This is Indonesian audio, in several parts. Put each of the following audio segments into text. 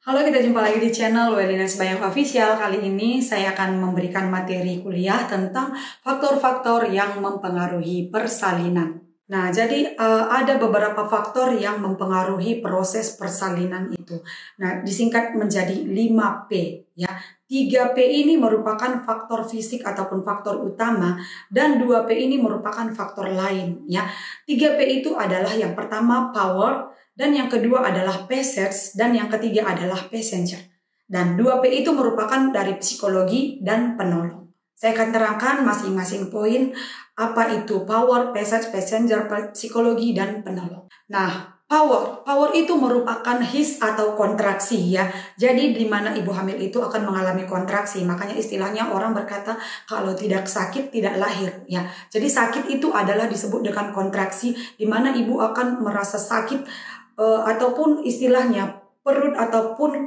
Halo, kita jumpa lagi di channel Welina Sebayang Official. Kali ini saya akan memberikan materi kuliah tentang faktor-faktor yang mempengaruhi persalinan. Nah, jadi ada beberapa faktor yang mempengaruhi proses persalinan itu. Nah, disingkat menjadi 5P ya. 3P ini merupakan faktor fisik ataupun faktor utama dan 2P ini merupakan faktor lain ya. 3P itu adalah yang pertama power, dan yang kedua adalah passage, dan yang ketiga adalah passenger. Dan 2P itu merupakan dari psikologi dan penolong. Saya akan terangkan masing-masing poin apa itu power, passage, passenger, psikologi, dan penolong. Nah, power itu merupakan his atau kontraksi ya. Jadi di mana ibu hamil itu akan mengalami kontraksi. Makanya istilahnya orang berkata kalau tidak sakit tidak lahir ya. Jadi sakit itu adalah disebut dengan kontraksi, di mana ibu akan merasa sakit. Ataupun istilahnya perut ataupun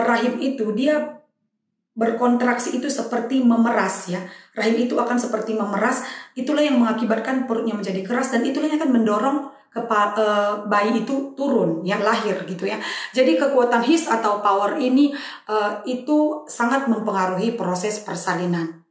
rahim itu dia berkontraksi itu seperti memeras ya. Rahim itu akan seperti memeras, itulah yang mengakibatkan perutnya menjadi keras dan itulah yang akan mendorong bayi itu turun ya, lahir gitu ya. Jadi kekuatan his atau power ini itu sangat mempengaruhi proses persalinan.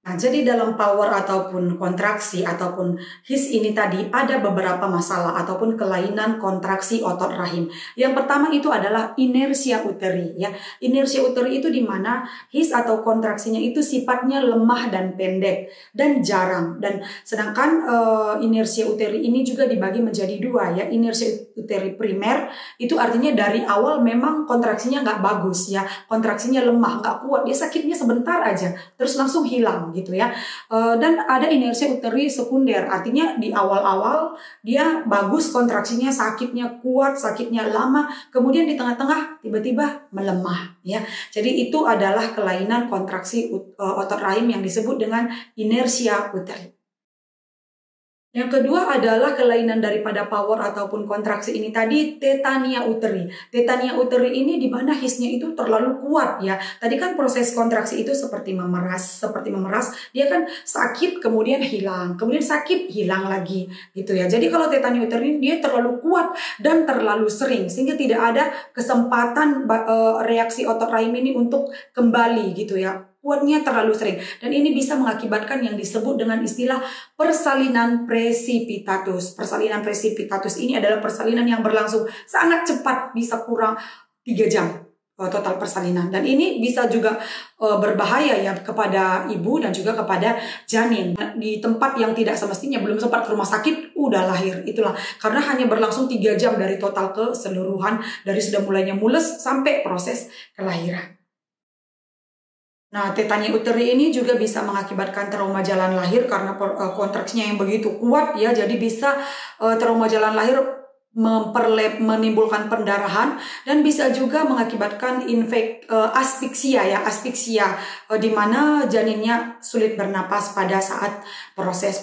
Nah, jadi dalam power ataupun kontraksi ataupun his ini tadi ada beberapa masalah ataupun kelainan kontraksi otot rahim. Yang pertama itu adalah inersia uteri ya. Inersia uteri itu di mana his atau kontraksinya itu sifatnya lemah dan pendek dan jarang. Dan sedangkan inersia uteri ini juga dibagi menjadi dua ya. Inersia uteri primer itu artinya dari awal memang kontraksinya nggak bagus ya. Kontraksinya lemah, nggak kuat. Dia sakitnya sebentar aja terus langsung hilang gitu ya. Dan ada inersia uteri sekunder, artinya di awal-awal dia bagus kontraksinya, sakitnya kuat, sakitnya lama, kemudian di tengah-tengah tiba-tiba melemah ya. Jadi itu adalah kelainan kontraksi otot rahim yang disebut dengan inersia uteri. Yang kedua adalah kelainan daripada power ataupun kontraksi ini tadi, tetania uteri. Tetania uteri ini di mana hisnya itu terlalu kuat ya. Tadi kan proses kontraksi itu seperti memeras, dia kan sakit kemudian hilang, kemudian sakit hilang lagi gitu ya. Jadi kalau tetania uteri ini dia terlalu kuat dan terlalu sering sehingga tidak ada kesempatan reaksi otot rahim ini untuk kembali gitu ya. Kuatnya terlalu sering dan ini bisa mengakibatkan yang disebut dengan istilah persalinan precipitatus. Persalinan precipitatus ini adalah persalinan yang berlangsung sangat cepat, bisa kurang 3 jam total persalinan, dan ini bisa juga berbahaya ya kepada ibu dan juga kepada janin di tempat yang tidak semestinya, belum sempat ke rumah sakit udah lahir. Itulah karena hanya berlangsung 3 jam dari total keseluruhan, dari sudah mulainya mules sampai proses kelahiran. Nah, tetania uteri ini juga bisa mengakibatkan trauma jalan lahir karena kontraksinya yang begitu kuat ya. Jadi bisa trauma jalan lahir menimbulkan pendarahan dan bisa juga mengakibatkan aspiksia ya, di mana janinnya sulit bernapas pada saat proses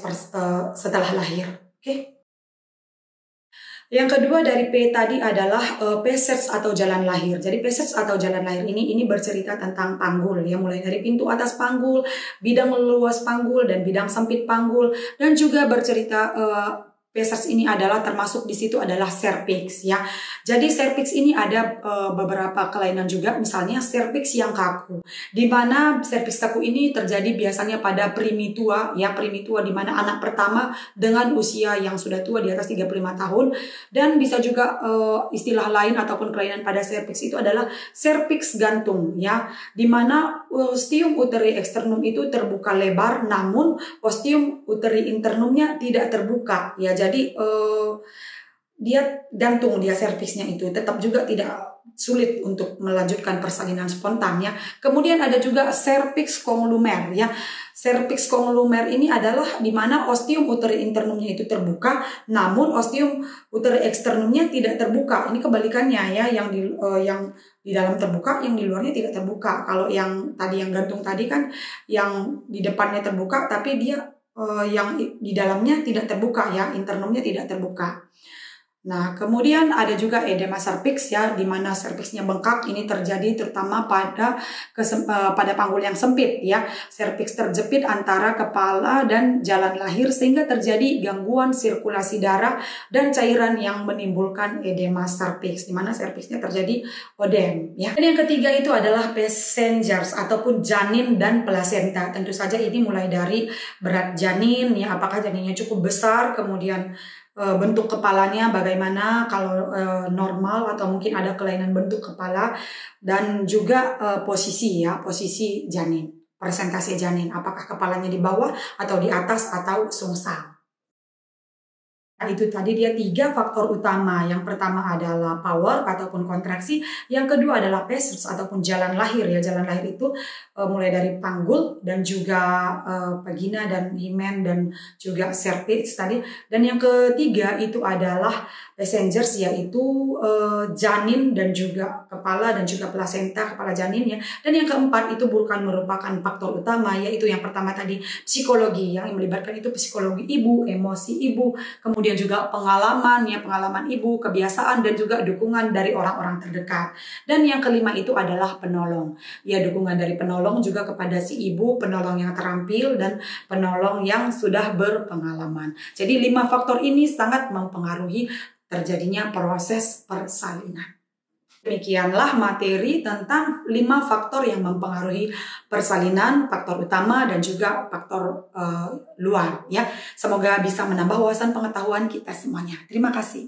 setelah lahir. Oke. Yang kedua dari P tadi adalah passage atau jalan lahir. Jadi passage atau jalan lahir ini bercerita tentang panggul ya, mulai dari pintu atas panggul, bidang luas panggul dan bidang sempit panggul, dan juga bercerita passage ini adalah termasuk di situ adalah cervix ya. Jadi cervix ini ada beberapa kelainan juga, misalnya cervix yang kaku. Di mana cervix kaku ini terjadi biasanya pada primitua ya, primitua di mana anak pertama dengan usia yang sudah tua di atas 35 tahun, dan bisa juga istilah lain ataupun kelainan pada cervix itu adalah cervix gantung ya, di mana ostium uteri externum itu terbuka lebar namun ostium uteri internumnya tidak terbuka ya. Jadi dia gantung, dia serviksnya itu tetap juga tidak sulit untuk melanjutkan persalinan spontan ya. Kemudian ada juga cervix conglumer ya. Cervix conglumer ini adalah di mana ostium uteri internumnya itu terbuka, namun ostium uteri externumnya tidak terbuka. Ini kebalikannya ya, yang di dalam terbuka, yang di luarnya tidak terbuka. Kalau yang tadi yang gantung tadi kan yang di depannya terbuka, tapi dia yang di dalamnya tidak terbuka ya, internumnya tidak terbuka. Nah, kemudian ada juga edema serviks ya, di mana serviksnya bengkak. Ini terjadi terutama pada panggul yang sempit ya. Serviks terjepit antara kepala dan jalan lahir sehingga terjadi gangguan sirkulasi darah dan cairan yang menimbulkan edema serviks, di mana serviksnya terjadi odem ya. Dan yang ketiga itu adalah passengers ataupun janin dan plasenta. Tentu saja ini mulai dari berat janin ya, apakah janinnya cukup besar, kemudian bentuk kepalanya bagaimana, kalau normal atau mungkin ada kelainan bentuk kepala, dan juga posisi janin, persentase janin, apakah kepalanya di bawah atau di atas atau sungsang. Nah, itu tadi dia 3 faktor utama. Yang pertama adalah power ataupun kontraksi, yang kedua adalah passage ataupun jalan lahir ya. Jalan lahir itu mulai dari panggul dan juga vagina dan hymen dan juga cervix tadi. Dan yang ketiga itu adalah passengers, yaitu janin dan juga kepala dan juga plasenta, kepala janin ya. Dan yang keempat itu bukan merupakan faktor utama, yaitu yang pertama tadi psikologi, yang melibatkan itu psikologi ibu, emosi ibu, kemudian juga pengalaman ibu, kebiasaan, dan juga dukungan dari orang-orang terdekat. Dan yang kelima itu adalah penolong. Ya, dukungan dari penolong juga kepada si ibu, penolong yang terampil dan penolong yang sudah berpengalaman. Jadi 5 faktor ini sangat mempengaruhi terjadinya proses persalinan. Demikianlah materi tentang 5 faktor yang mempengaruhi persalinan, faktor utama dan juga faktor luar ya. Semoga bisa menambah wawasan pengetahuan kita semuanya. Terima kasih.